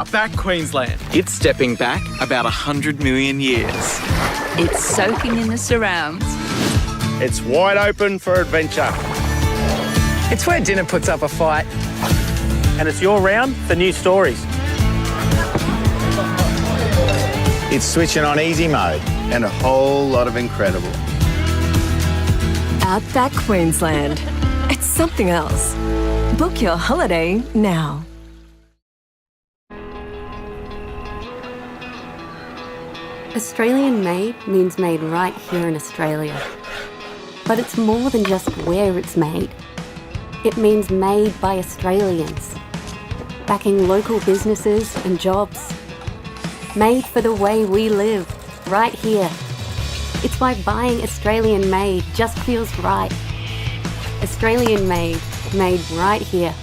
Outback Queensland. It's stepping back about 100 million years. It's soaking in the surrounds. It's wide open for adventure. It's where dinner puts up a fight. And it's your round for new stories. It's switching on easy mode. And a whole lot of incredible. Outback Queensland. It's something else. Book your holiday now. Australian made means made right here in Australia. But it's more than just where it's made. It means made by Australians, backing local businesses and jobs. Made for the way we live, right here. It's why buying Australian made just feels right. Australian made, made right here.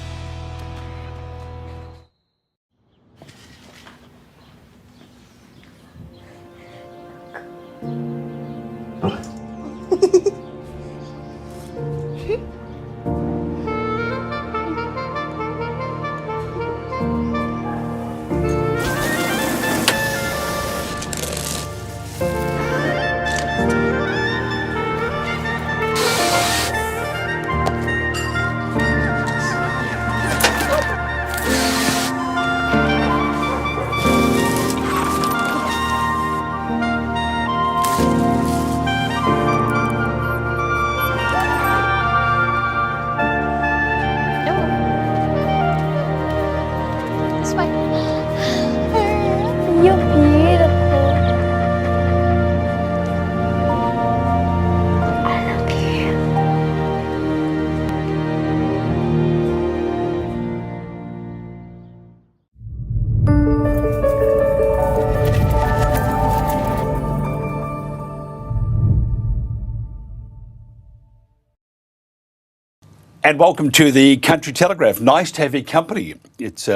And welcome to the Country Telegraph. Nice to have your company. It's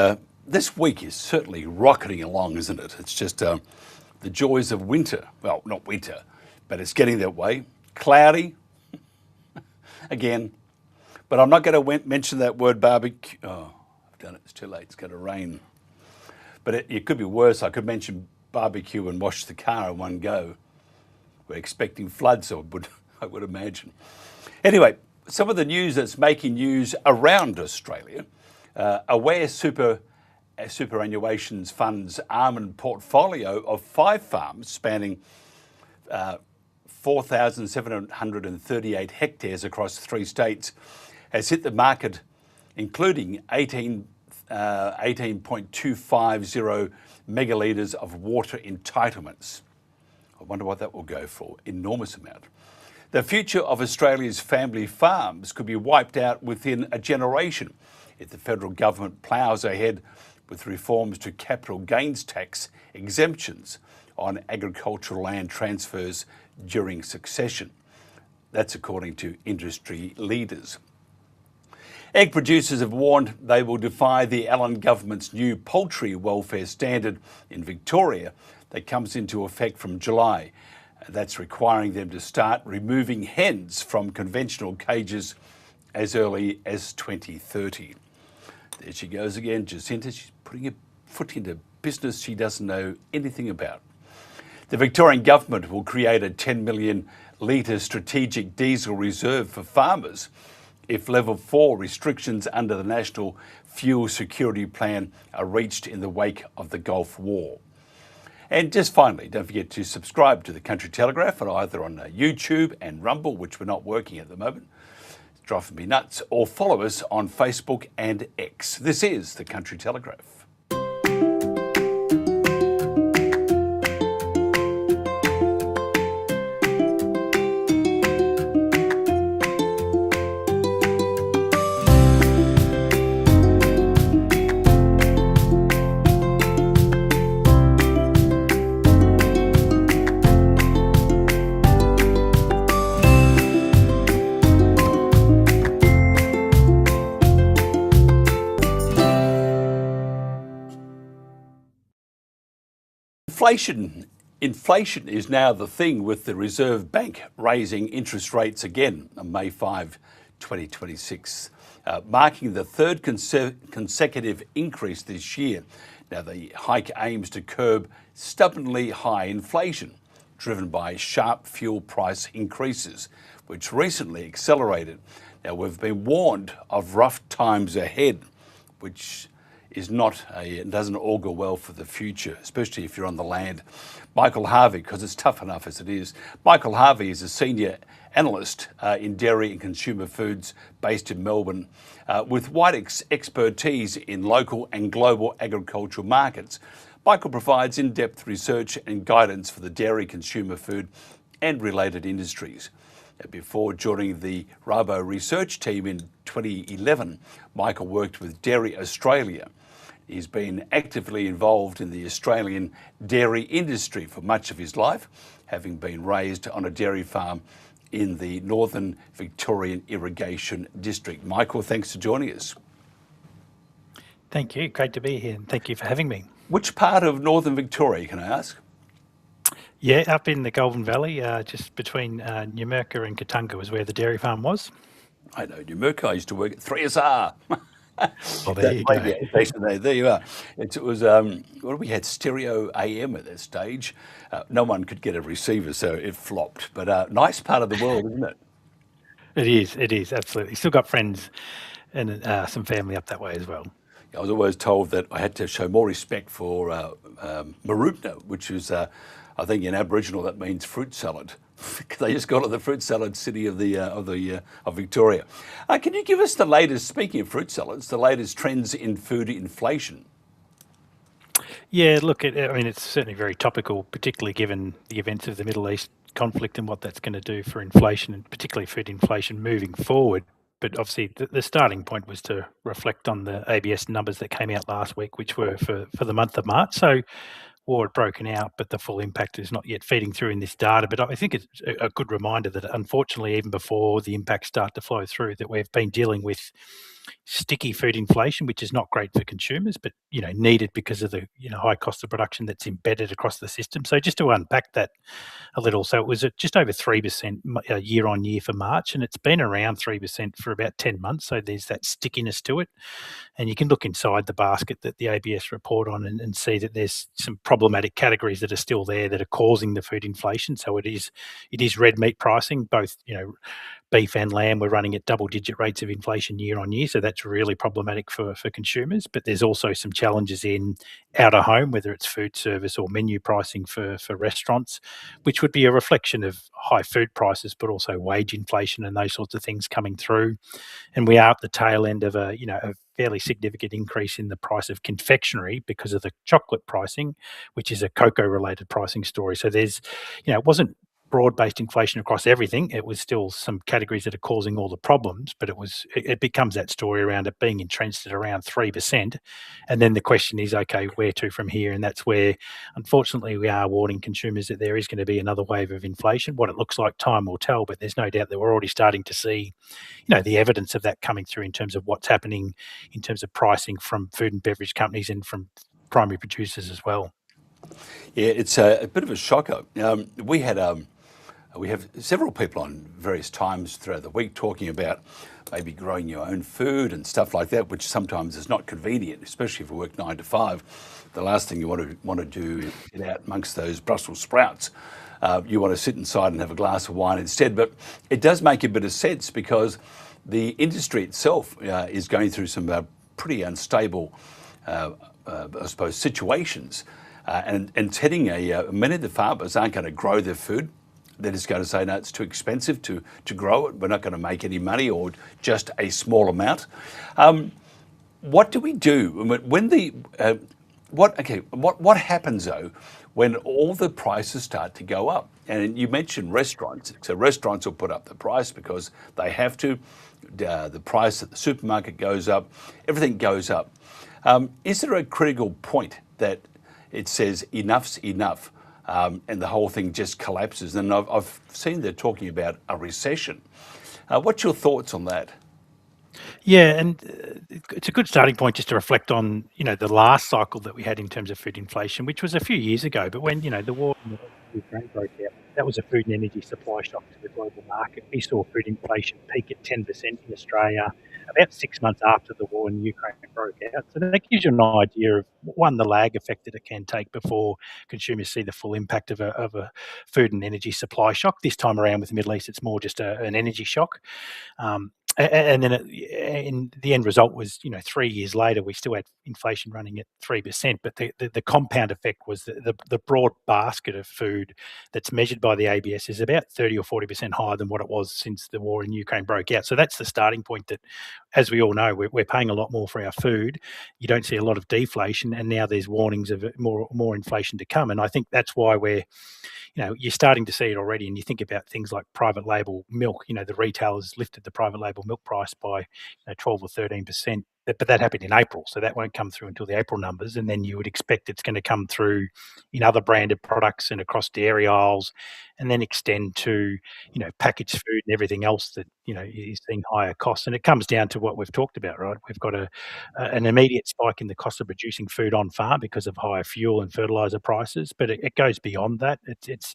this week is certainly rocketing along, isn't it? It's just the joys of winter. Well, not winter, but it's getting that way. Cloudy again, but I'm not going to mention that word barbecue. Oh, I've done it. It's too late. It's going to rain. But it could be worse. I could mention barbecue and wash the car in one go. We're expecting floods, I would imagine. Anyway. Some of the news that's making news around Australia. Aware Superannuation's funds almond portfolio of 5 farms spanning 4,738 hectares across 3 states has hit the market, including 18.250 megalitres of water entitlements. I wonder what that will go for. Enormous amount. The future of Australia's family farms could be wiped out within a generation if the federal government ploughs ahead with reforms to capital gains tax exemptions on agricultural land transfers during succession. That's according to industry leaders. Egg producers have warned they will defy the Allen government's new poultry welfare standard in Victoria that comes into effect from July. That's requiring them to start removing hens from conventional cages as early as 2030. There she goes again, Jacinta. She's putting her foot into business she doesn't know anything about. The Victorian government will create a 10 million litre strategic diesel reserve for farmers if level 4 restrictions under the National Fuel Security Plan are reached in the wake of the Gulf War. And just finally, don't forget to subscribe to the Country Telegraph either on YouTube and Rumble, which we're not working at the moment. It's driving me nuts. Or follow us on Facebook and X. This is the Country Telegraph. Inflation is now the thing, with the Reserve Bank raising interest rates again on May 5, 2026, marking the third consecutive increase this year Now, the hike aims to curb stubbornly high inflation, driven by sharp fuel price increases, which recently accelerated. Now, we've been warned of rough times ahead, which doesn't augur well for the future, especially if you're on the land. Michael Harvey, because it's tough enough as it is. Michael Harvey is a Senior Analyst in dairy and consumer foods based in Melbourne, with wide expertise in local and global agricultural markets. Michael provides in-depth research and guidance for the dairy, consumer food and related industries. Before joining the RaboResearch team in 2011, Michael worked with Dairy Australia. He's been actively involved in the Australian dairy industry for much of his life, having been raised on a dairy farm in the Northern Victorian Irrigation District. Michael, thanks for joining us. Thank you. Great to be here, and thank you for having me. Which part of Northern Victoria, can I ask? Yeah, up in the Goulburn Valley, just between Numurkah and Katunga was where the dairy farm was. I know Numurkah. I used to work at 3SR. Well, there you go. There you are. It was, we had stereo AM at that stage. No one could get a receiver, so it flopped. But nice part of the world, isn't it? It is, absolutely. Still got friends and some family up that way as well. I was always told that I had to show more respect for Marupna, which is, I think in Aboriginal that means fruit salad. They just call it the fruit salad city of Victoria. Can you give us the latest, speaking of fruit salads, the latest trends in food inflation? Yeah, look, it's certainly very topical, particularly given the events of the Middle East conflict and what that's going to do for inflation, and particularly food inflation moving forward. But obviously the starting point was to reflect on the ABS numbers that came out last week, which were for the month of March. So war had broken out, but the full impact is not yet feeding through in this data. But I think it's a good reminder that unfortunately, even before the impacts start to flow through, that we've been dealing with sticky food inflation, which is not great for consumers, but needed because of the high cost of production that's embedded across the system. So just to unpack that a little, so it was at just over 3% year on year for March, and it's been around 3% for about 10 months. So there's that stickiness to it, and you can look inside the basket that the ABS report on and see that there's some problematic categories that are still there that are causing the food inflation. So it is red meat pricing, both beef and lamb were running at double-digit rates of inflation year on year, so that's really problematic for consumers. But there's also some challenges in out-of-home, whether it's food service or menu pricing for restaurants, which would be a reflection of high food prices, but also wage inflation and those sorts of things coming through. And we are at the tail end of a fairly significant increase in the price of confectionery because of the chocolate pricing, which is a cocoa-related pricing story. So there's, it wasn't broad-based inflation across everything. It was still some categories that are causing all the problems, but it becomes that story around it being entrenched at around 3%. And then the question is, okay, where to from here? And that's where, unfortunately, we are warning consumers that there is going to be another wave of inflation. What it looks like, time will tell, but there's no doubt that we're already starting to see, the evidence of that coming through in terms of what's happening in terms of pricing from food and beverage companies and from primary producers as well. Yeah, it's a bit of a shocker. We have several people on various times throughout the week talking about maybe growing your own food and stuff like that, which sometimes is not convenient, especially if you work 9 to 5. The last thing you want to do is get out amongst those Brussels sprouts. You want to sit inside and have a glass of wine instead. But it does make a bit of sense because the industry itself is going through some pretty unstable, I suppose, situations. And it's heading many of the farmers aren't going to grow their food. They're just going to say, no, it's too expensive to grow it. We're not going to make any money or just a small amount. What do we do when what happens though when all the prices start to go up? And you mentioned restaurants. So restaurants will put up the price because they have to. The price at the supermarket goes up. Everything goes up. Is there a critical point that it says enough's enough? And the whole thing just collapses. And I've seen they're talking about a recession. What's your thoughts on that? Yeah, and it's a good starting point just to reflect on, the last cycle that we had in terms of food inflation, which was a few years ago. But when, the war in Ukraine broke out, that was a food and energy supply shock to the global market. We saw food inflation peak at 10% in Australia, about 6 months after the war in Ukraine broke out. So that gives you an idea of, one, the lag effect that it can take before consumers see the full impact of a food and energy supply shock. This time around with the Middle East, it's more just an energy shock. And then and the end result was, 3 years later, we still had inflation running at 3%, but the compound effect was the broad basket of food that's measured by the ABS is about 30 or 40% higher than what it was since the war in Ukraine broke out. So that's the starting point that, as we all know, we're paying a lot more for our food. You don't see a lot of deflation, and now there's warnings of more inflation to come. And I think that's why you're starting to see it already. And you think about things like private label milk. The retailers lifted the private label milk price by 12 or 13%. But that happened in April, so that won't come through until the April numbers. And then you would expect it's going to come through in other branded products and across dairy aisles, and then extend to packaged food and everything else that is seeing higher costs. And it comes down to what we've talked about, right? We've got an immediate spike in the cost of producing food on farm because of higher fuel and fertilizer prices, but it goes beyond that. It's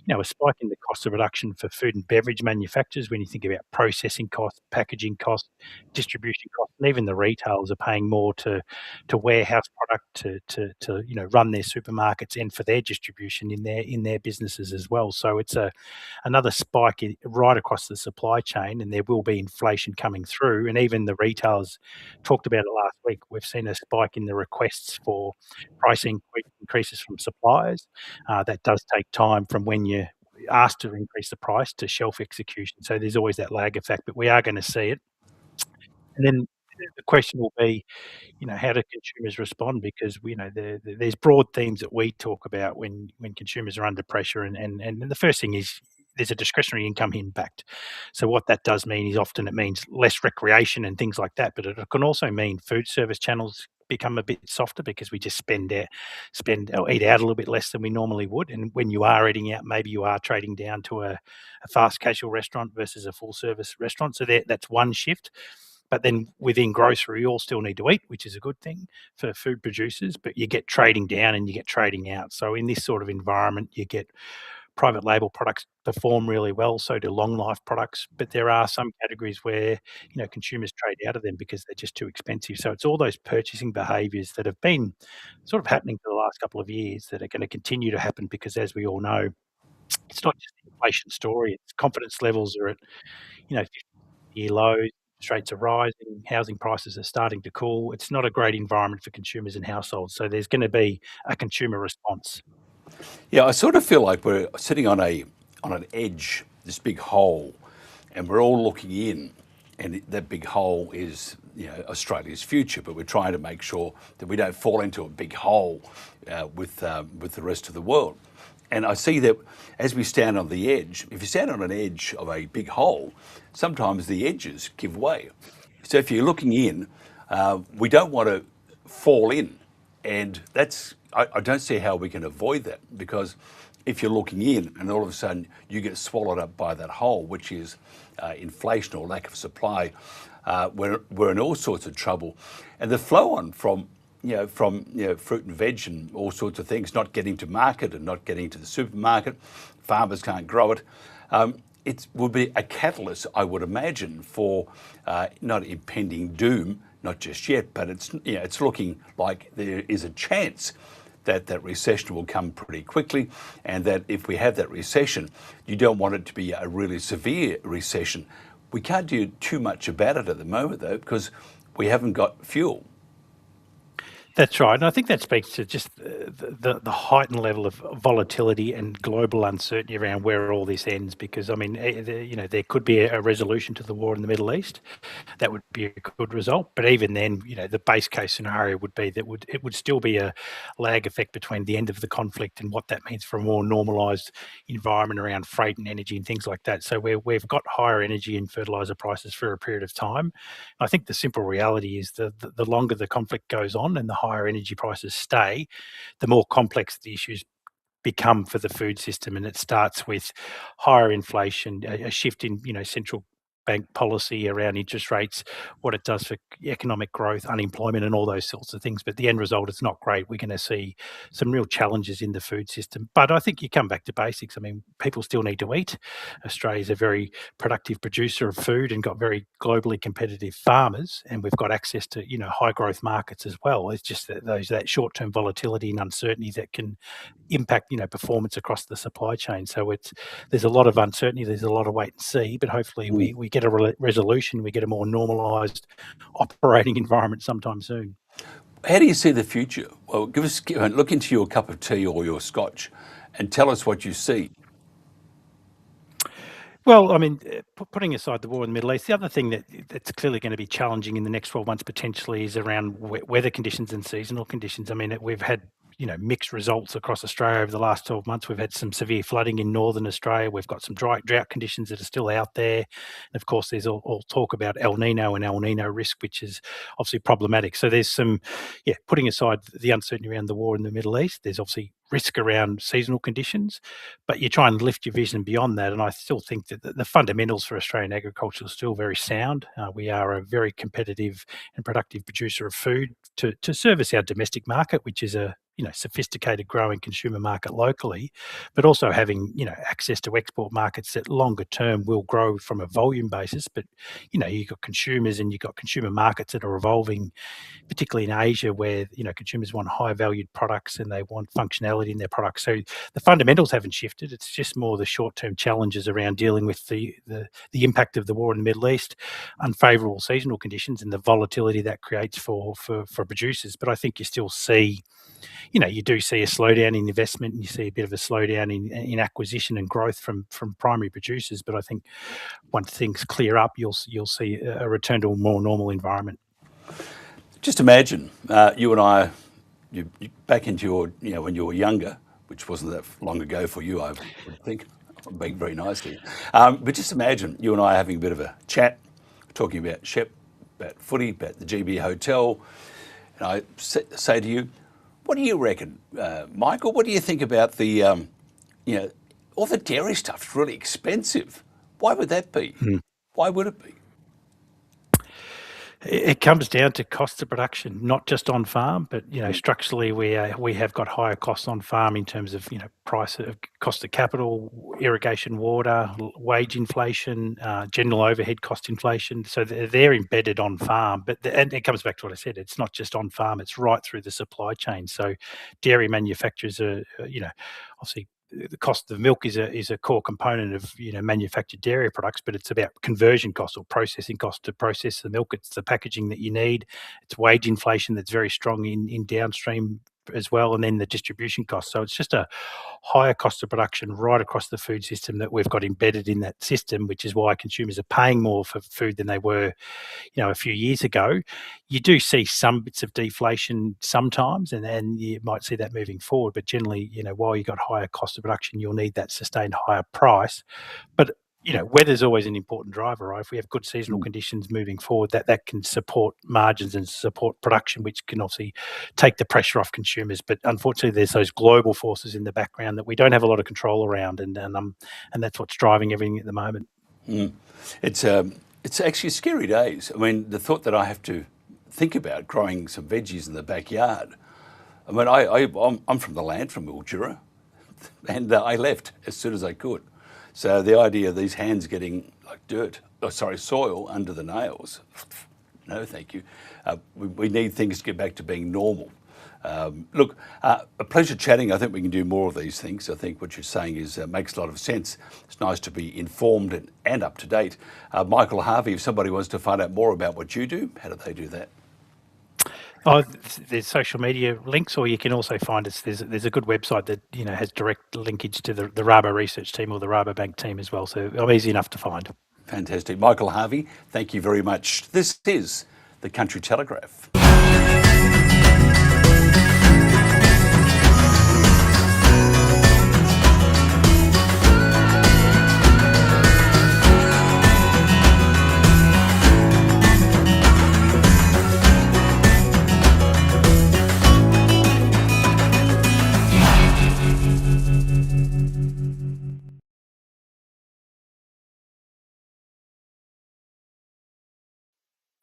a spike in the cost of production for food and beverage manufacturers when you think about processing costs, packaging costs, distribution costs, and even the retailers are paying more to warehouse product to run their supermarkets and for their distribution in their businesses as well. So it's another spike right across the supply chain, and there will be inflation coming through. And even the retailers talked about it last week. We've seen a spike in the requests for pricing increases from suppliers. That does take time from when you asked to increase the price to shelf execution. So there's always that lag effect, but we are going to see it. And then the question will be, how do consumers respond? Because there's broad themes that we talk about when consumers are under pressure, and the first thing is there's a discretionary income impact. So what that does mean is often it means less recreation and things like that, but it can also mean food service channels become a bit softer because we just spend or eat out a little bit less than we normally would. And when you are eating out, maybe you are trading down to a fast casual restaurant versus a full service restaurant. So that's one shift. But then within grocery, you all still need to eat, which is a good thing for food producers, but you get trading down and you get trading out. So in this sort of environment, you get private label products perform really well, so do long life products. But there are some categories where, consumers trade out of them because they're just too expensive. So it's all those purchasing behaviours that have been sort of happening for the last couple of years that are going to continue to happen because, as we all know, it's not just the inflation story. It's confidence levels are at, 50-year lows. Rates are rising, housing prices are starting to cool. It's not a great environment for consumers and households. So there's going to be a consumer response. Yeah, I sort of feel like we're sitting on an edge, this big hole, and we're all looking in, and that big hole is Australia's future. But we're trying to make sure that we don't fall into a big hole with the rest of the world. And I see that as we stand on the edge, if you stand on an edge of a big hole, sometimes the edges give way. So if you're looking in, we don't want to fall in. And I don't see how we can avoid that, because if you're looking in and all of a sudden you get swallowed up by that hole, which is inflation or lack of supply, we're in all sorts of trouble. And the flow on from fruit and veg and all sorts of things not getting to market and not getting to the supermarket, farmers can't grow it. It will be a catalyst, I would imagine, for not impending doom, not just yet, but it's looking like there is a chance that recession will come pretty quickly, and that if we have that recession, you don't want it to be a really severe recession. We can't do too much about it at the moment, though, because we haven't got fuel. That's right. And I think that speaks to just the heightened level of volatility and global uncertainty around where all this ends, because, there could be a resolution to the war in the Middle East. That would be a good result. But even then, the base case scenario would be that it would still be a lag effect between the end of the conflict and what that means for a more normalised environment around freight and energy and things like that. So we've got higher energy and fertiliser prices for a period of time. I think the simple reality is the longer the conflict goes on and the higher energy prices stay, the more complex the issues become for the food system. And it starts with higher inflation, a shift in central bank policy around interest rates, what it does for economic growth, unemployment, and all those sorts of things. But the end result, it's not great. We're going to see some real challenges in the food system. But I think you come back to basics. I mean, people still need to eat. Australia's a very productive producer of food and got very globally competitive farmers, and we've got access to high growth markets as well. It's just that short term volatility and uncertainty that can impact performance across the supply chain. So there's a lot of uncertainty. There's a lot of wait and see. But hopefully we get a resolution. We get a more normalised operating environment sometime soon. How do you see the future? Well, look into your cup of tea or your scotch, and tell us what you see. Well, I mean, putting aside the war in the Middle East, the other thing that's clearly going to be challenging in the next 12 months potentially is around weather conditions and seasonal conditions. I mean, we've had mixed results across Australia over the last 12 months. We've had some severe flooding in northern Australia. We've got some drought conditions that are still out there. And of course, there's all talk about El Nino and El Nino risk, which is obviously problematic. So there's some, putting aside the uncertainty around the war in the Middle East, there's obviously risk around seasonal conditions, but you try and lift your vision beyond that. And I still think that the fundamentals for Australian agriculture are still very sound. We are a very competitive and productive producer of food to service our domestic market, which is a sophisticated growing consumer market locally, but also having access to export markets that longer term will grow from a volume basis. But you've got consumers and you've got consumer markets that are evolving, particularly in Asia, where consumers want high valued products and they want functionality in their products. So the fundamentals haven't shifted. It's just more the short term challenges around dealing with the impact of the war in the Middle East, unfavourable seasonal conditions, and the volatility that creates for producers. But I think you still see you do see a slowdown in investment, and you see a bit of a slowdown in acquisition and growth from primary producers. But I think once things clear up, you'll see a return to a more normal environment. Just imagine you and I, you back into your, when you were younger, which wasn't that long ago for you, I would think. I'm being very nice here. But just imagine you and I having a bit of a chat, talking about Shep, about footy, about the GB Hotel. And I say to you, what do you reckon, Michael? What do you think about the, all the dairy stuff's really expensive. Why would that be? Why would it be? It comes down to cost of production, not just on farm, but structurally we have got higher costs on farm in terms of price of cost of capital, irrigation, water, wage inflation, general overhead cost inflation. So they're embedded on farm. And it comes back to what I said. It's not just on farm; it's right through the supply chain. So dairy manufacturers are, obviously. The cost of milk is a core component of manufactured dairy products, but it's about conversion costs or processing costs to process the milk. It's the packaging that you need. It's wage inflation that's very strong in downstream as well, and then the distribution costs. So it's just a higher cost of production right across the food system that we've got embedded in that system, which is why consumers are paying more for food than they were, a few years ago. You do see some bits of deflation sometimes, and you might see that moving forward. But generally, while you've got higher cost of production, you'll need that sustained higher price. But weather's always an important driver, right? If we have good seasonal conditions moving forward, that can support margins and support production, which can obviously take the pressure off consumers. But unfortunately, there's those global forces in the background that we don't have a lot of control around, and that's what's driving everything at the moment. It's actually scary days. I mean, the thought that I have to think about growing some veggies in the backyard. I mean, I'm from the land, from Mildura, and I left as soon as I could. So the idea of these hands getting like soil under the nails, no, thank you. We need things to get back to being normal. Look, a pleasure chatting. I think we can do more of these things. I think what you're saying makes a lot of sense. It's nice to be informed and up to date. Michael Harvey, if somebody wants to find out more about what you do, how do they do that? Oh, there's social media links, or you can also find us. There's a good website that has direct linkage to the RaboResearch team or the Rabobank team as well. So I'm easy enough to find. Fantastic, Michael Harvey. Thank you very much. This is the Country Telegraph.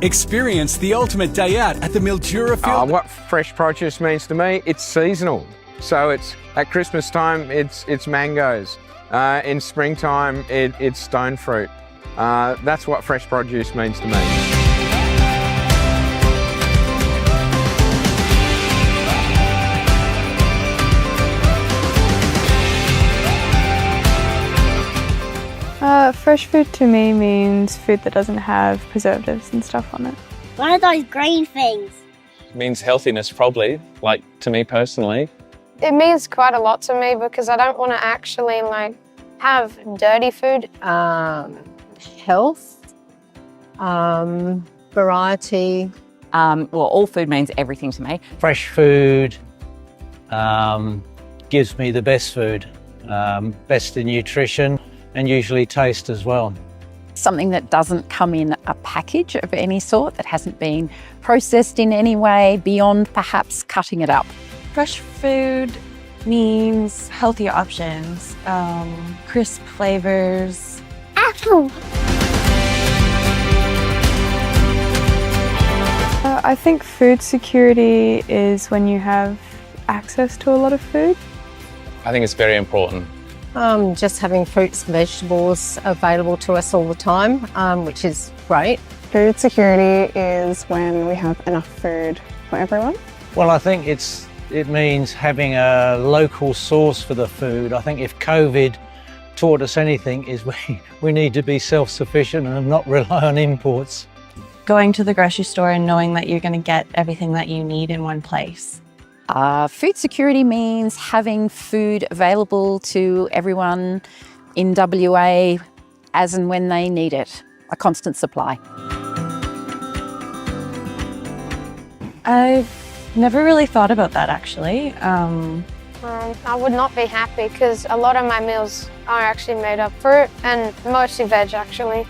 Experience the ultimate day out at the Mildura Field. What fresh produce means to me, it's seasonal. So it's at Christmas time, it's mangoes. In springtime, it's stone fruit. That's what fresh produce means to me. Fresh food to me means food that doesn't have preservatives and stuff on it. What are those green things? It means healthiness, probably, like to me personally. It means quite a lot to me because I don't want to actually have dirty food. Health, variety. Well, all food means everything to me. Fresh food gives me the best food, best in nutrition and usually taste as well. Something that doesn't come in a package of any sort, that hasn't been processed in any way beyond perhaps cutting it up. Fresh food means healthier options, crisp flavors. Apple! I think food security is when you have access to a lot of food. I think it's very important. Just having fruits and vegetables available to us all the time, which is great. Food security is when we have enough food for everyone. Well, I think it means having a local source for the food. I think if COVID taught us anything is we need to be self-sufficient and not rely on imports. Going to the grocery store and knowing that you're going to get everything that you need in one place. Food security means having food available to everyone in WA as and when they need it, a constant supply. I've never really thought about that actually. I would not be happy because a lot of my meals are actually made of fruit and mostly veg actually.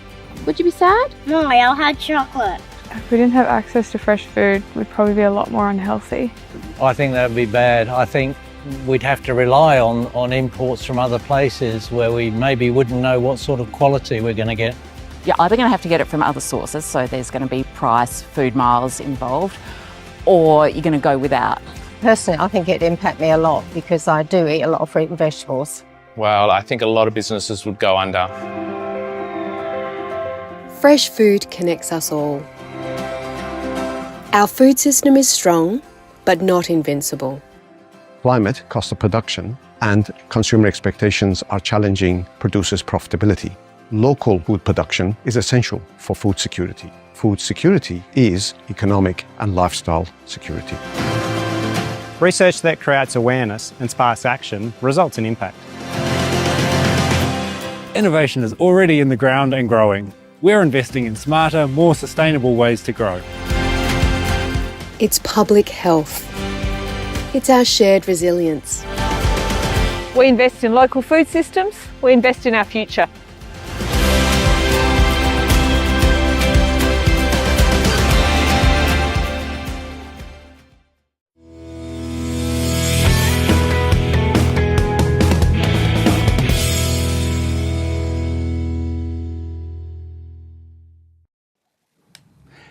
Would you be sad? No, I'll have chocolate. If we didn't have access to fresh food, we'd probably be a lot more unhealthy. I think that would be bad. I think we'd have to rely on imports from other places where we maybe wouldn't know what sort of quality we're going to get. You're either going to have to get it from other sources, so there's going to be price, food miles involved, or you're going to go without. Personally, I think it'd impact me a lot because I do eat a lot of fruit and vegetables. Well, I think a lot of businesses would go under. Fresh food connects us all. Our food system is strong, but not invincible. Climate, cost of production, and consumer expectations are challenging producers' profitability. Local food production is essential for food security. Food security is economic and lifestyle security. Research that creates awareness and sparks action results in impact. Innovation is already in the ground and growing. We're investing in smarter, more sustainable ways to grow. It's public health. It's our shared resilience. We invest in local food systems, we invest in our future.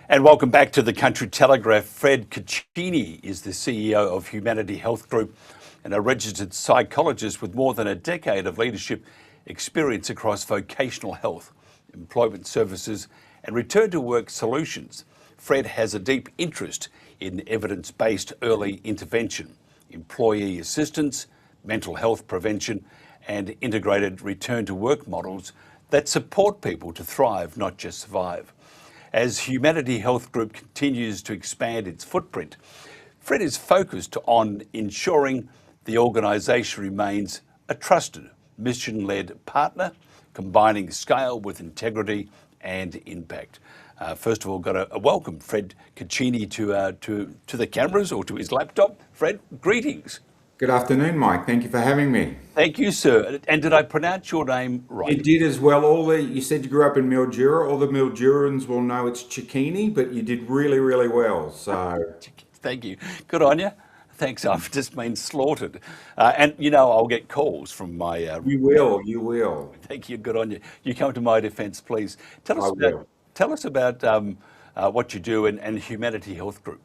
And welcome back to the Country Telegraph. Fred Caccini is the CEO of Humanity Health Group and a registered psychologist with more than a decade of leadership experience across vocational health, employment services and return to work solutions. Fred has a deep interest in evidence-based early intervention, employee assistance, mental health prevention and integrated return to work models that support people to thrive, not just survive. As Humanity Health Group continues to expand its footprint, Fred is focused on ensuring the organisation remains a trusted, mission-led partner, combining scale with integrity and impact. First of all, got a welcome Fred Caccini to the cameras or to his laptop. Fred, greetings. Good afternoon, Mike. Thank you for having me. Thank you, sir. And did I pronounce your name right? You did as well. You said you grew up in Mildura. All the Mildurans will know it's Cicchini, but you did really, really well. So, thank you. Good on you. Thanks. I've just been slaughtered, and you know I'll get calls from my. You will. You will. Thank you. Good on you. You come to my defence, please. Tell us about what you do, and Humanity Health Group.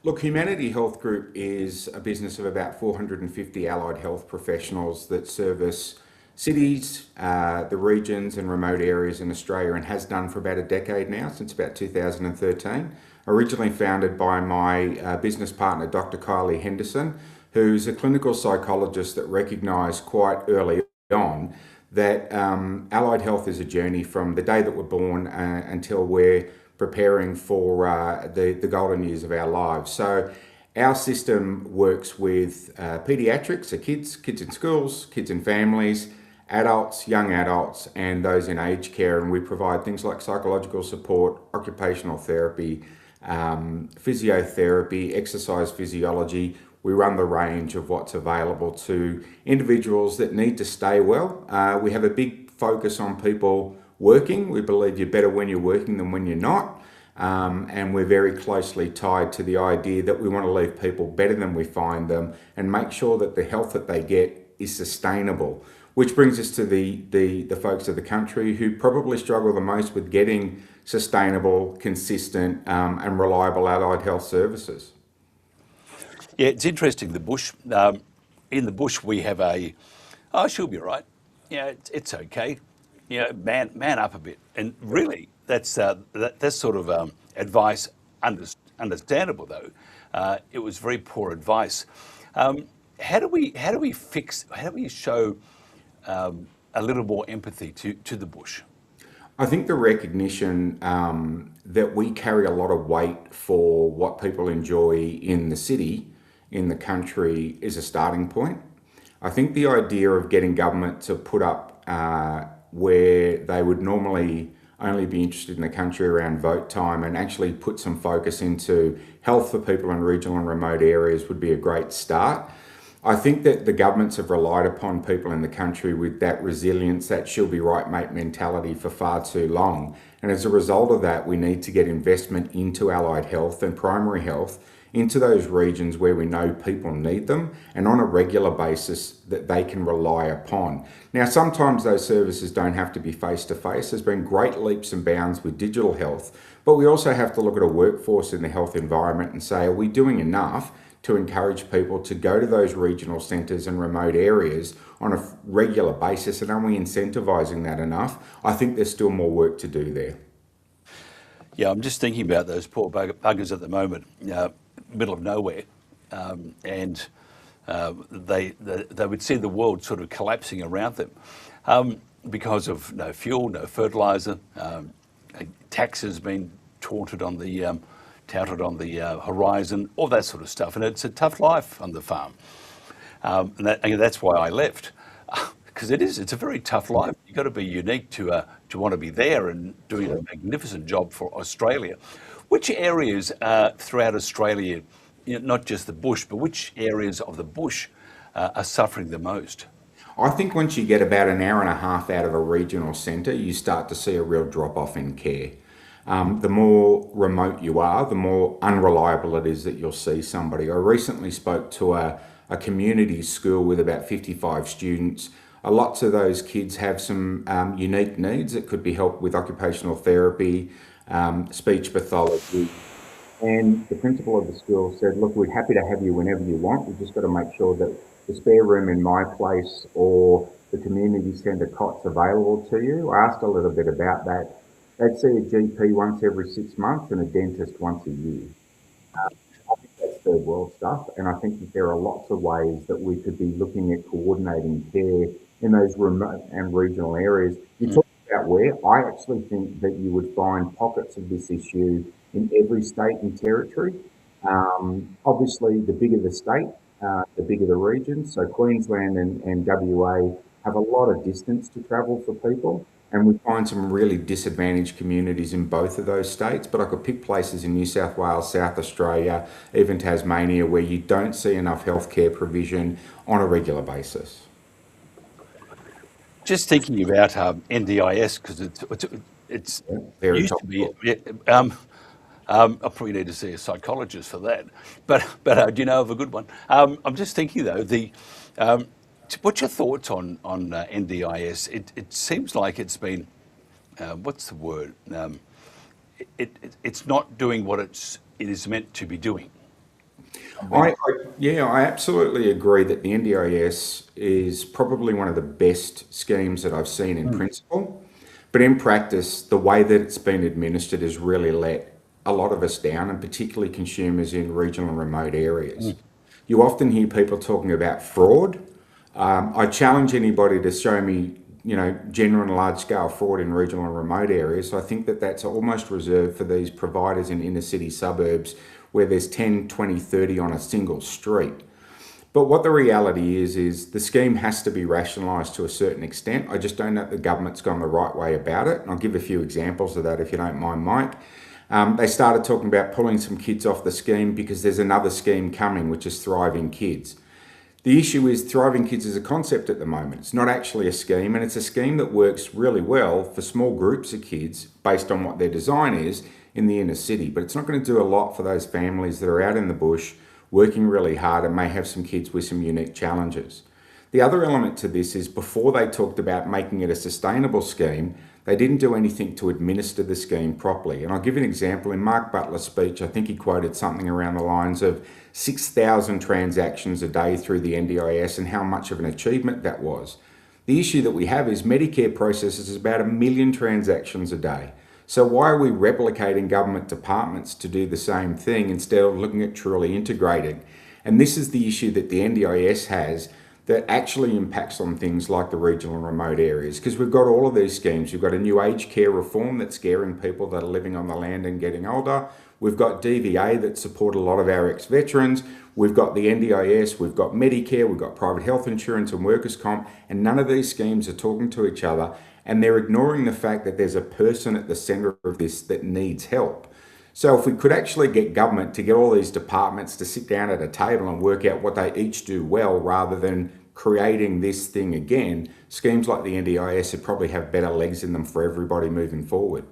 Look, Humanity Health Group is a business of about 450 allied health professionals that service cities, the regions and remote areas in Australia, and has done for about a decade now, since about 2013. Originally founded by my business partner, Dr. Kylie Henderson, who's a clinical psychologist that recognised quite early on that allied health is a journey from the day that we're born until we're preparing for the golden years of our lives. So our system works with paediatrics, so kids in schools, kids in families, adults, young adults, and those in aged care. And we provide things like psychological support, occupational therapy, physiotherapy, exercise physiology. We run the range of what's available to individuals that need to stay well. We have a big focus on people working. We believe you're better when you're working than when you're not. And we're very closely tied to the idea that we want to leave people better than we find them and make sure that the health that they get is sustainable. Which brings us to the folks of the country who probably struggle the most with getting sustainable, consistent and reliable allied health services. Yeah, it's interesting, the bush. In the bush we have she'll be right. Yeah, it's okay. Man up a bit. And really, that's sort of advice understandable, though. It was very poor advice. How do we show a little more empathy to the bush? I think the recognition that we carry a lot of weight for what people enjoy in the city, in the country, is a starting point. I think the idea of getting government to put up where they would normally only be interested in the country around vote time and actually put some focus into health for people in regional and remote areas would be a great start. I think that the governments have relied upon people in the country with that resilience, that she'll be right mate mentality for far too long. And as a result of that, we need to get investment into allied health and primary health into those regions where we know people need them and on a regular basis that they can rely upon. Now, sometimes those services don't have to be face-to-face. There's been great leaps and bounds with digital health, but we also have to look at a workforce in the health environment and say, are we doing enough to encourage people to go to those regional centres and remote areas on a regular basis, and are we incentivising that enough? I think there's still more work to do there. Yeah, I'm just thinking about those poor buggers at the moment, middle of nowhere, and they would see the world sort of collapsing around them because of no fuel, no fertiliser, taxes being touted on the horizon, all that sort of stuff. And it's a tough life on the farm. And that's why I left, because it's a very tough life. You've got to be unique to want to be there and doing a magnificent job for Australia. Which areas throughout Australia, not just the bush, but which areas of the bush are suffering the most? I think once you get about an hour and a half out of a regional centre, you start to see a real drop-off in care. The more remote you are, the more unreliable it is that you'll see somebody. I recently spoke to a community school with about 55 students. Lots of those kids have some unique needs. It could be help with occupational therapy, speech pathology. And the principal of the school said, look, we're happy to have you whenever you want. We've just got to make sure that the spare room in my place or the community centre cot's available to you. I asked a little bit about that. They'd see a GP once every 6 months and a dentist once a year. I think that's third world stuff, and I think that there are lots of ways that we could be looking at coordinating care in those remote and regional areas. You talk about where, I actually think that you would find pockets of this issue in every state and territory. Obviously, the bigger the state, the bigger the region. So Queensland and WA have a lot of distance to travel for people. And we find some really disadvantaged communities in both of those states. But I could pick places in New South Wales, South Australia, even Tasmania, where you don't see enough healthcare provision on a regular basis. Just thinking about NDIS, because it's very used topical. To be. I probably need to see a psychologist for that. But do you know of a good one? I'm just thinking though, what's your thoughts on NDIS? It seems like it's been, what's the word? it's not doing what it is meant to be doing. I absolutely agree that the NDIS is probably one of the best schemes that I've seen in principle, but in practice, the way that it's been administered has really let a lot of us down, and particularly consumers in regional and remote areas. You often hear people talking about fraud. I challenge anybody to show me, genuine large-scale fraud in regional and remote areas. So I think that that's almost reserved for these providers in inner city suburbs where there's 10, 20, 30 on a single street. But what the reality is the scheme has to be rationalised to a certain extent. I just don't know if the government's gone the right way about it. And I'll give a few examples of that if you don't mind, Mike. They started talking about pulling some kids off the scheme because there's another scheme coming, which is Thriving Kids. The issue is Thriving Kids is a concept at the moment. It's not actually a scheme, and it's a scheme that works really well for small groups of kids based on what their design is in the inner city. But it's not going to do a lot for those families that are out in the bush working really hard and may have some kids with some unique challenges. The other element to this is before they talked about making it a sustainable scheme, they didn't do anything to administer the scheme properly. And I'll give you an example. In Mark Butler's speech, I think he quoted something around the lines of 6,000 transactions a day through the NDIS and how much of an achievement that was. The issue that we have is Medicare processes about 1 million transactions a day. So why are we replicating government departments to do the same thing instead of looking at truly integrating? And this is the issue that the NDIS has that actually impacts on things like the regional and remote areas, because we've got all of these schemes. We've got a new aged care reform that's scaring people that are living on the land and getting older. We've got DVA that support a lot of our ex-veterans. We've got the NDIS, we've got Medicare, we've got private health insurance and workers' comp, and none of these schemes are talking to each other, and they're ignoring the fact that there's a person at the centre of this that needs help. So if we could actually get government to get all these departments to sit down at a table and work out what they each do well rather than creating this thing again, schemes like the NDIS would probably have better legs in them for everybody moving forward.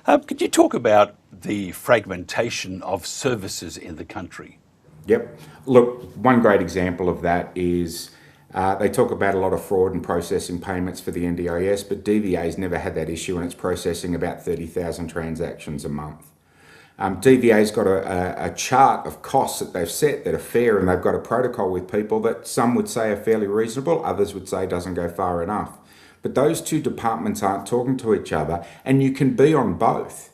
Could you talk about the fragmentation of services in the country? Yep. Look, one great example of that is they talk about a lot of fraud and processing payments for the NDIS, but DVA's never had that issue and it's processing about 30,000 transactions a month. DVA's got a chart of costs that they've set that are fair, and they've got a protocol with people that some would say are fairly reasonable, others would say doesn't go far enough. But those two departments aren't talking to each other, and you can be on both.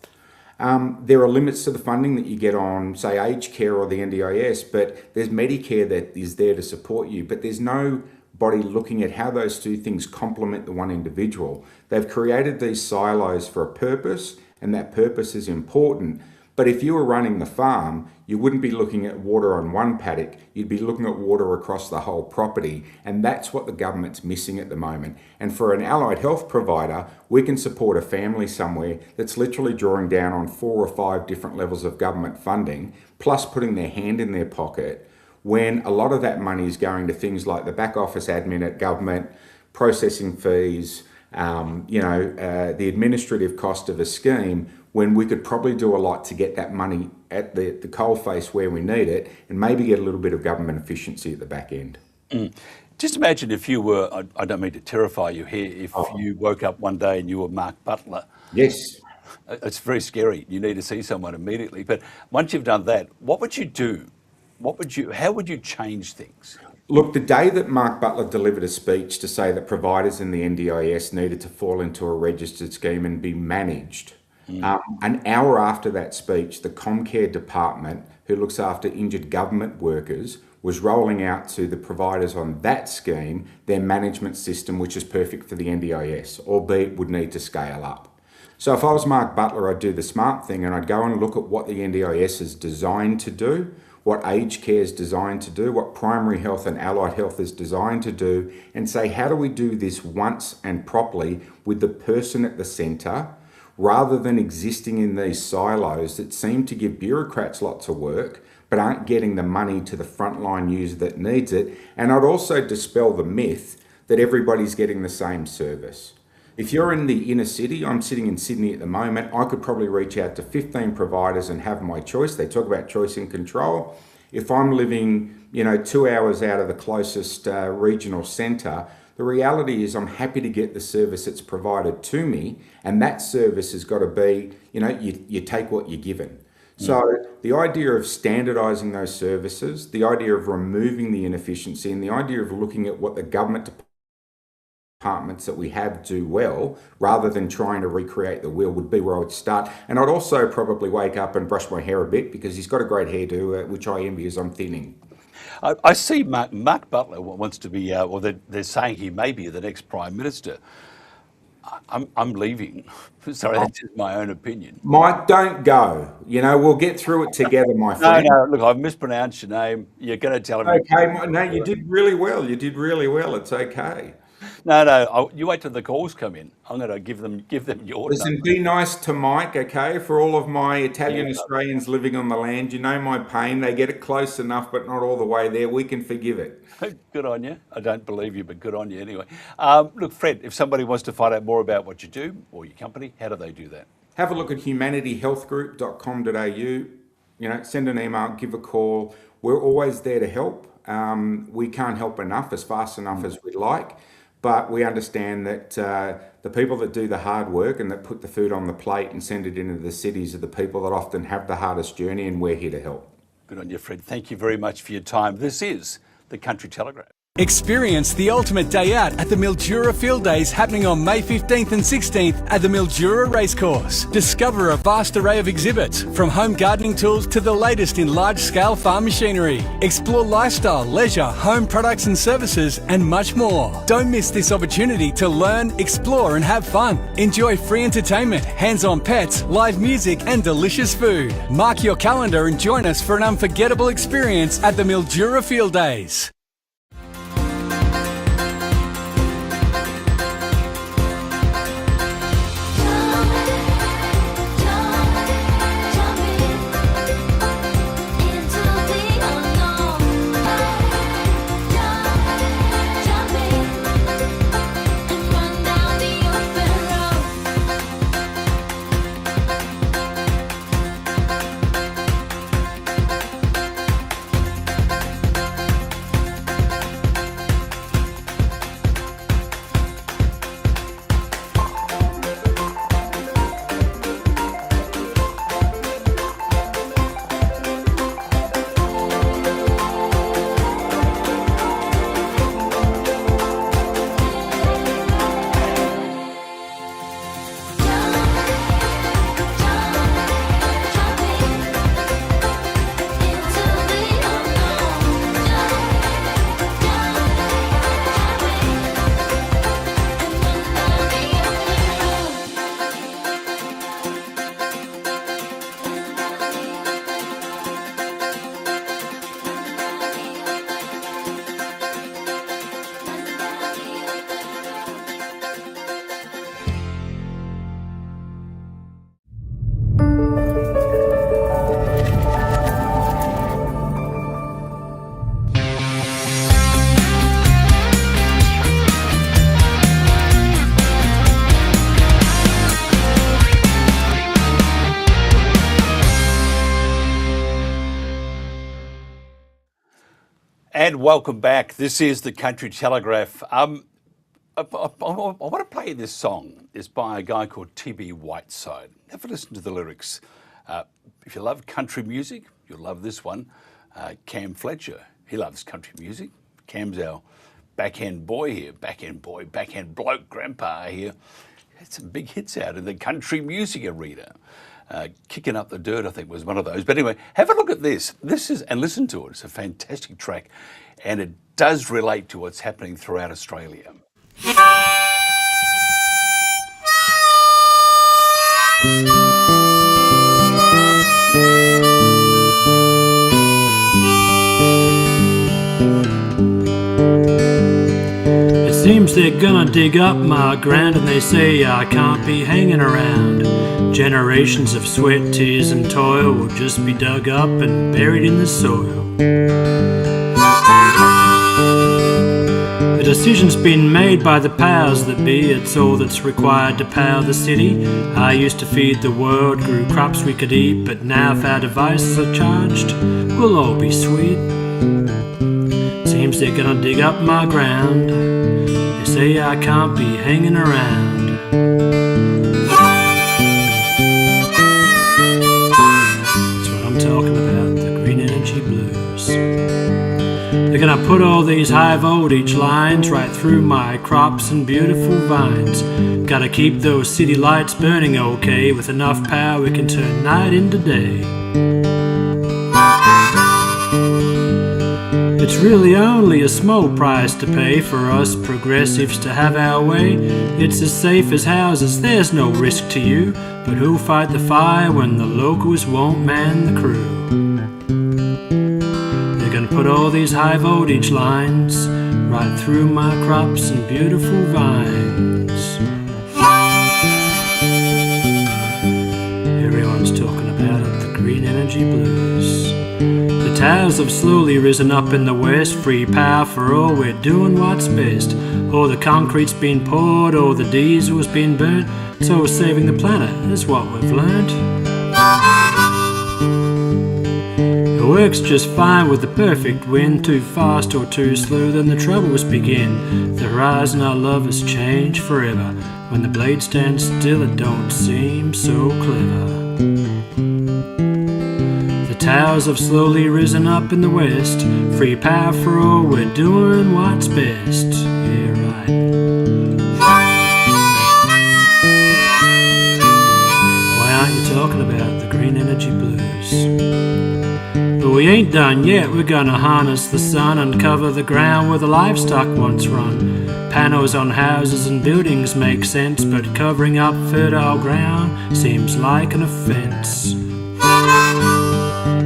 There are limits to the funding that you get on, say, aged care or the NDIS, but there's Medicare that is there to support you, but there's nobody looking at how those two things complement the one individual. They've created these silos for a purpose, and that purpose is important. But if you were running the farm, you wouldn't be looking at water on one paddock, you'd be looking at water across the whole property. And that's what the government's missing at the moment. And for an allied health provider, we can support a family somewhere that's literally drawing down on 4 or 5 different levels of government funding, plus putting their hand in their pocket, when a lot of that money is going to things like the back office admin at government, processing fees, the administrative cost of a scheme, when we could probably do a lot to get that money at the coalface where we need it and maybe get a little bit of government efficiency at the back end. Just imagine if you were, I don't mean to terrify you here, if you woke up one day and you were Mark Butler. Yes. It's very scary. You need to see someone immediately. But once you've done that, what would you do? How would you change things? Look, the day that Mark Butler delivered a speech to say that providers in the NDIS needed to fall into a registered scheme and be managed, an hour after that speech, the Comcare department, who looks after injured government workers, was rolling out to the providers on that scheme their management system, which is perfect for the NDIS, albeit would need to scale up. So if I was Mark Butler, I'd do the smart thing and I'd go and look at what the NDIS is designed to do, what aged care is designed to do, what primary health and allied health is designed to do, and say, how do we do this once and properly with the person at the centre, rather than existing in these silos that seem to give bureaucrats lots of work, but aren't getting the money to the frontline user that needs it. And I'd also dispel the myth that everybody's getting the same service. If you're in the inner city, I'm sitting in Sydney at the moment, I could probably reach out to 15 providers and have my choice. They talk about choice and control. If I'm living, 2 hours out of the closest regional centre, The reality is I'm happy to get the service that's provided to me, and that service has got to be, you take what you're given. So the idea of standardising those services, the idea of removing the inefficiency, and the idea of looking at what the government departments that we have do well, rather than trying to recreate the wheel, would be where I would start. And I'd also probably wake up and brush my hair a bit, because he's got a great hairdo, which I envy as I'm thinning. I see Mark Butler wants to be, they're saying he may be the next Prime Minister. I'm leaving. Sorry, that's just my own opinion. Mike, don't go. We'll get through it together, my friend. No, look, I've mispronounced your name. You're going to tell me. Okay, no, you did really well. It's okay. No, you wait till the calls come in. I'm going to give them your Listen, number. be nice to Mike, okay? For all of my Italian Australians living on the land, you know my pain. They get it close enough, but not all the way there. We can forgive it. Good on you. I don't believe you, but good on you anyway. Look, Fred, if somebody wants to find out more about what you do or your company, how do they do that? Have a look at humanityhealthgroup.com.au. Send an email, give a call. We're always there to help. We can't help enough, as fast enough as we'd like. But we understand that the people that do the hard work and that put the food on the plate and send it into the cities are the people that often have the hardest journey, and we're here to help. Good on you, Fred. Thank you very much for your time. This is the Country Telegraph. Experience the ultimate day out at the Mildura Field Days happening on May 15th and 16th at the Mildura Racecourse. Discover a vast array of exhibits, from home gardening tools to the latest in large-scale farm machinery. Explore lifestyle, leisure, home products and services, and much more. Don't miss this opportunity to learn, explore and have fun. Enjoy free entertainment, hands-on pets, live music and delicious food. Mark your calendar and join us for an unforgettable experience at the Mildura Field Days. And welcome back. This is the Country Telegraph. I want to play this song. It's by a guy called T.B. Whiteside. Have a listen to the lyrics. If you love country music, you'll love this one. Cam Fletcher, he loves country music. Cam's our backhand boy here, backhand bloke, grandpa here. Had some big hits out in the country music arena. Kicking Up the Dirt, I think, was one of those. But anyway, have a look at this. And listen to it. It's a fantastic track, and it does relate to what's happening throughout Australia. It seems they're gonna dig up my ground, and they say I can't be hanging around. Generations of sweat, tears and toil will just be dug up and buried in the soil. The decision's been made by the powers that be. It's all that's required to power the city. I used to feed the world, grew crops we could eat, but now if our devices are charged, we'll all be sweet. Seems they're gonna dig up my ground. They say I can't be hanging around. That's what I'm talking about, the green energy blues. They're gonna put all these high voltage lines right through my crops and beautiful vines. Gotta keep those city lights burning okay, with enough power we can turn night into day. It's really only a small price to pay for us progressives to have our way. It's as safe as houses, there's no risk to you, but who'll fight the fire when the locals won't man the crew? They're gonna put all these high voltage lines right through my crops and beautiful vines. Everyone's talking about it, the green energy blues. The towers have slowly risen up in the west, free power for all, we're doing what's best. All the concrete's been poured, all the diesel's been burnt, so we're saving the planet, is what we've learnt. It works just fine with the perfect wind, too fast or too slow, then the troubles begin. The horizon our lovers change forever. When the blade stands still, it don't seem so clever. The towers have slowly risen up in the west, free power for all, we're doing what's best. Yeah, right. Why aren't you talking about the green energy blues? But we ain't done yet, we're gonna harness the sun and cover the ground where the livestock once run. Panels on houses and buildings make sense, but covering up fertile ground seems like an offence.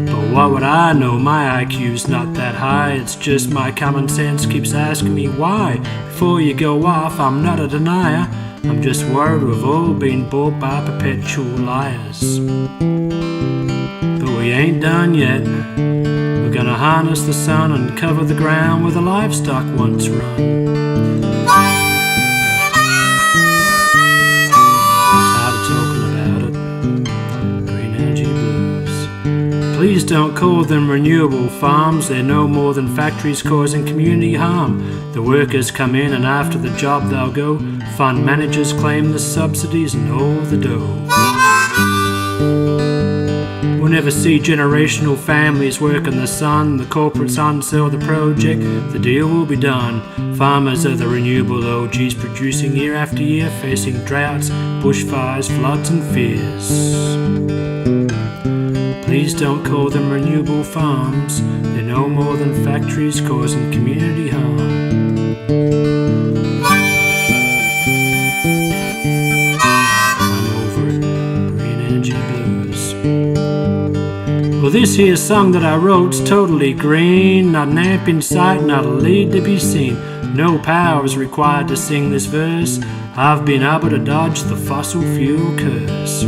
But what would I know, my IQ's not that high, it's just my common sense keeps asking me why. Before you go off, I'm not a denier, I'm just worried we've all been bought by perpetual liars. But we ain't done yet, we're gonna harness the sun and cover the ground where the livestock once run. Please don't call them renewable farms, they're no more than factories causing community harm. The workers come in and after the job they'll go, fund managers claim the subsidies and all the dough. We'll never see generational families work in the sun, the corporates unsell the project, the deal will be done. Farmers are the renewable OGs producing year after year, facing droughts, bushfires, floods and fears. Please don't call them renewable farms, they're no more than factories causing community harm. I'm over it, green energy blues. Well, this here song that I wrote's totally green, not an amp in sight, not a lead to be seen. No power is required to sing this verse, I've been able to dodge the fossil fuel curse.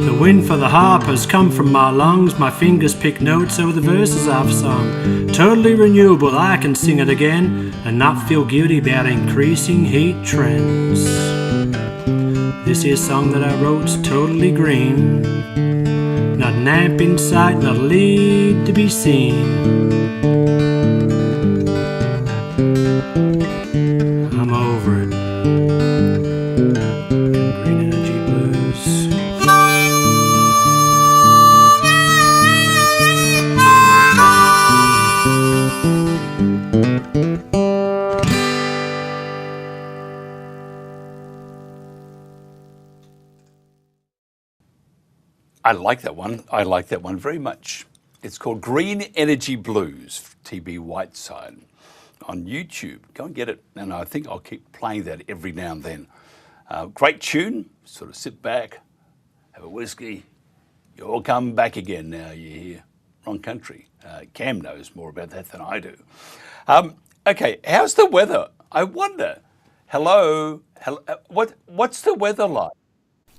The wind for the harp has come from my lungs, my fingers pick notes over the verses I've sung. Totally renewable, I can sing it again and not feel guilty about increasing heat trends. This here song that I wrote's totally green, not an amp in sight, not a lead to be seen. I'm over it. Green energy blues. I like that one. I like that one very much. It's called Green Energy Blues, TB Whiteside, on YouTube. Go and get it. And I think I'll keep playing that every now and then. Great tune. Sort of sit back, have a whiskey. You all come back again now, you hear. Wrong country. Cam knows more about that than I do. Okay, how's the weather? I wonder. Hello. What's the weather like?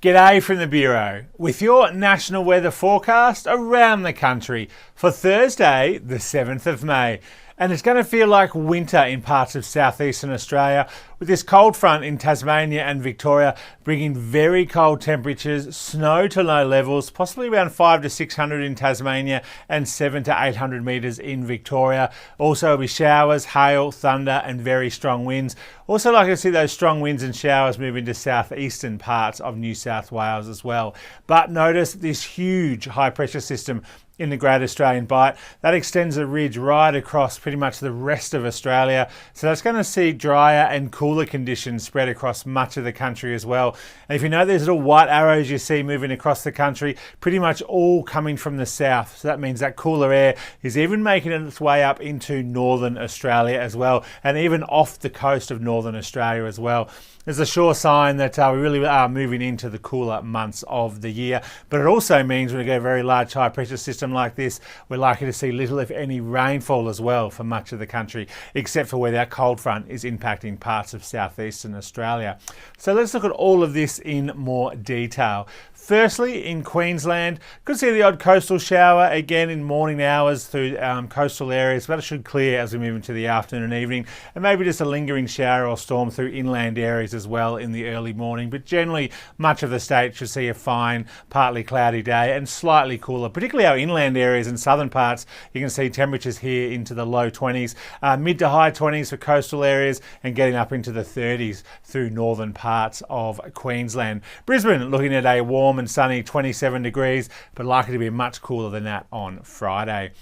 G'day from the Bureau with your national weather forecast around the country for Thursday, the 7th of May. And it's going to feel like winter in parts of southeastern Australia, with this cold front in Tasmania and Victoria bringing very cold temperatures, snow to low levels, possibly around 500 to 600 in Tasmania and 700 to 800 metres in Victoria. Also there'll be showers, hail, thunder and very strong winds. Also likely to see those strong winds and showers move into southeastern parts of New South Wales as well. But notice this huge high pressure system in the Great Australian Bight. That extends a ridge right across pretty much the rest of Australia. So that's going to see drier and cooler conditions spread across much of the country as well. And if you know these little white arrows you see moving across the country, pretty much all coming from the south. So that means that cooler air is even making its way up into northern Australia as well, and even off the coast of northern Australia as well. It's a sure sign that we really are moving into the cooler months of the year. But it also means when we get a very large high pressure system like this, we're likely to see little if any rainfall as well for much of the country, except for where that cold front is impacting parts of southeastern Australia. So let's look at all of this in more detail. Firstly, in Queensland, could see the odd coastal shower again in morning hours through coastal areas, but it should clear as we move into the afternoon and evening, and maybe just a lingering shower or storm through inland areas as well in the early morning. But generally, much of the state should see a fine, partly cloudy day and slightly cooler, particularly our inland areas and southern parts. You can see temperatures here into the low 20s, mid to high 20s for coastal areas, and getting up into the 30s through northern parts of Queensland. Brisbane looking at a warm and sunny 27 degrees, but likely to be much cooler than that on Friday.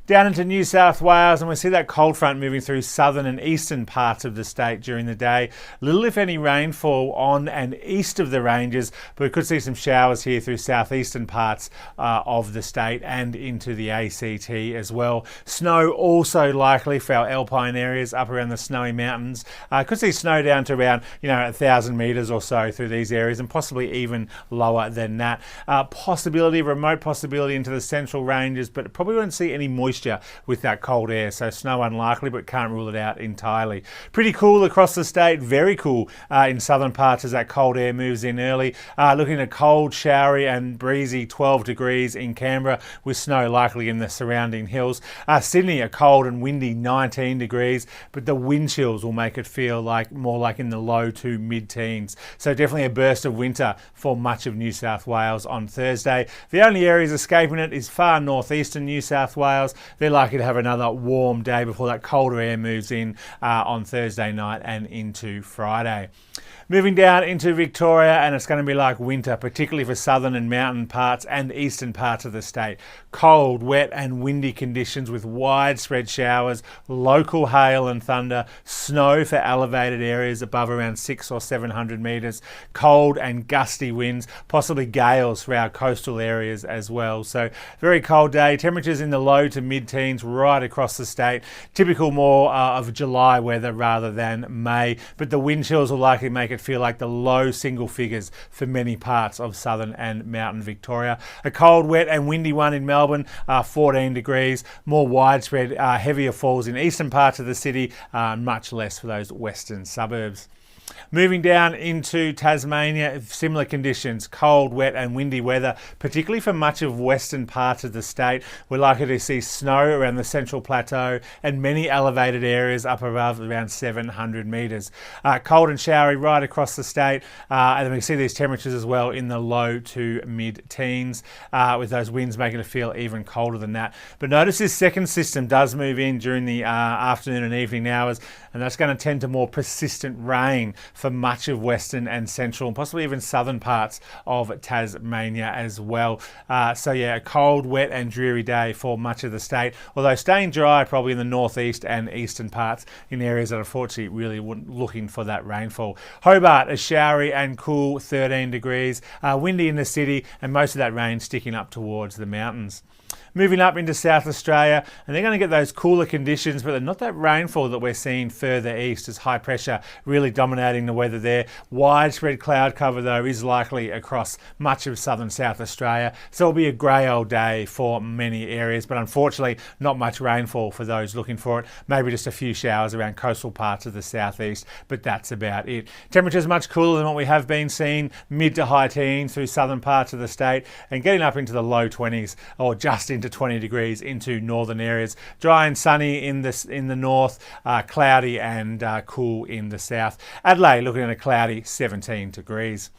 Down into New South Wales, and we see that cold front moving through southern and eastern parts of the state during the day. Little if any rainfall on and east of the ranges, but we could see some showers here through southeastern parts of the state and into the ACT as well. Snow also likely for our alpine areas up around the snowy mountains. Could see snow down to around 1,000 metres or so through these areas, and possibly even lower than that. Remote possibility into the central ranges, but probably won't see any moisture with that cold air, so snow unlikely, but can't rule it out entirely. Pretty cool across the state, very cool in southern parts as that cold air moves in early. Looking at cold, showery and breezy 12 degrees in Canberra, with snow likely in the surrounding hills. Sydney, a cold and windy 19 degrees, but the wind chills will make it feel like more like in the low to mid-teens. So definitely a burst of winter for much of New South Wales on Thursday. The only areas escaping it is far northeastern New South Wales. They're likely to have another warm day before that colder air moves in on Thursday night and into Friday. Moving down into Victoria, and it's going to be like winter, particularly for southern and mountain parts and eastern parts of the state. Cold, wet and windy conditions with widespread showers, local hail and thunder, snow for elevated areas above around 600 or 700 metres, cold and gusty winds, possibly gales for our coastal areas as well. So very cold day, temperatures in the low to mid-teens right across the state. Typical more of July weather rather than May, but the wind chills will likely make it feel like the low single figures for many parts of southern and mountain Victoria. A cold, wet and windy one in Melbourne, 14 degrees. More widespread, heavier falls in eastern parts of the city, much less for those western suburbs. Moving down into Tasmania, similar conditions, cold, wet and windy weather, particularly for much of western parts of the state. We're likely to see snow around the central plateau and many elevated areas up above around 700 metres. Cold and showery right across the state, and then we see these temperatures as well in the low to mid-teens, with those winds making it feel even colder than that. But notice this second system does move in during the afternoon and evening hours, and that's going to tend to more persistent rain for much of western and central and possibly even southern parts of Tasmania as well. So yeah, a cold, wet and dreary day for much of the state, although staying dry probably in the northeast and eastern parts in areas that unfortunately really weren't looking for that rainfall. Hobart, a showery and cool 13 degrees, windy in the city, and most of that rain sticking up towards the mountains. Moving up into South Australia, and they're going to get those cooler conditions, but not that rainfall that we're seeing further east, as high pressure really dominating the weather there. Widespread cloud cover though is likely across much of southern South Australia, so it'll be a grey old day for many areas, but unfortunately not much rainfall for those looking for it. Maybe just a few showers around coastal parts of the southeast, but that's about it. Temperatures much cooler than what we have been seeing, mid to high teens through southern parts of the state, and getting up into the low 20s or just in to 20 degrees into northern areas. Dry and sunny in the north, cloudy and cool in the south. Adelaide looking at a cloudy 17 degrees.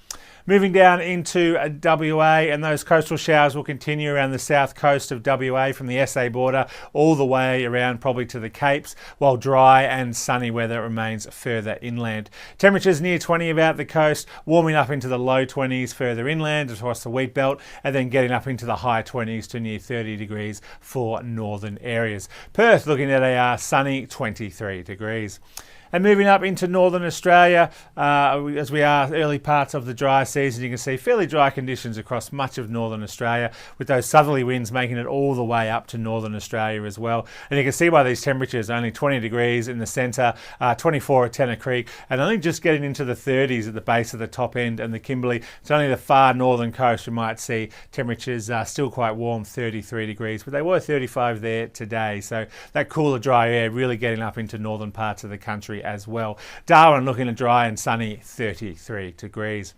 Moving down into WA, and those coastal showers will continue around the south coast of WA from the SA border all the way around probably to the Capes, while dry and sunny weather remains further inland. Temperatures near 20 about the coast, warming up into the low 20s further inland across the wheat belt, and then getting up into the high 20s to near 30 degrees for northern areas. Perth looking at a sunny 23 degrees. And moving up into northern Australia, as we are early parts of the dry season, you can see fairly dry conditions across much of northern Australia, with those southerly winds making it all the way up to northern Australia as well. And you can see by these temperatures, only 20 degrees in the centre, 24 at Tennant Creek, and only just getting into the 30s at the base of the top end and the Kimberley. It's only the far northern coast you might see temperatures still quite warm, 33 degrees, but they were 35 there today. So that cooler, dry air really getting up into northern parts of the country as well. Darwin looking at dry and sunny 33 degrees.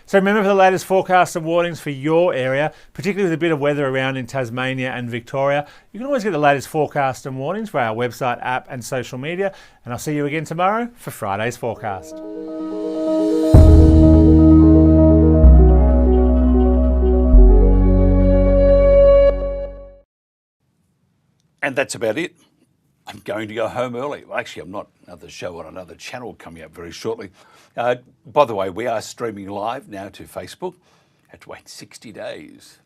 So remember, for the latest forecasts and warnings for your area, particularly with a bit of weather around in Tasmania and Victoria, you can always get the latest forecasts and warnings via our website, app and social media. And I'll see you again tomorrow for Friday's forecast. And that's about it. I'm going to go home early. Well, actually, I'm not. Another show on another channel coming up very shortly. By the way, we are streaming live now to Facebook. Had to wait 60 days.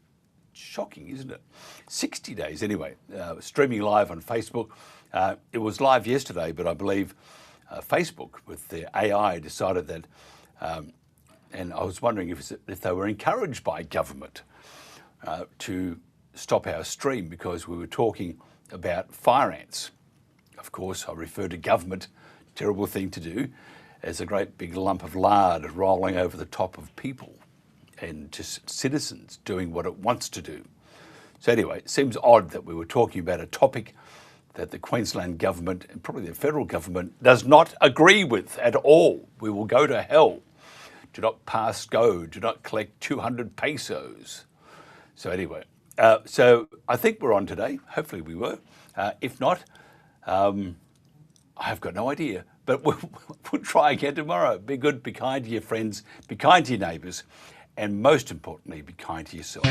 Shocking, isn't it? 60 days anyway. Streaming live on Facebook. It was live yesterday, but I believe Facebook, with the AI, decided that, and I was wondering if they were encouraged by government to stop our stream because we were talking about fire ants. Of course, I refer to government, terrible thing to do, as a great big lump of lard rolling over the top of people and just citizens doing what it wants to do. So anyway, it seems odd that we were talking about a topic that the Queensland government and probably the federal government does not agree with at all. We will go to hell. Do not pass go. Do not collect 200 pesos. So anyway, so I think we're on today. Hopefully we were. If not, I've got no idea, but we'll try again tomorrow. Be good, be kind to your friends, be kind to your neighbours, and most importantly, be kind to yourself.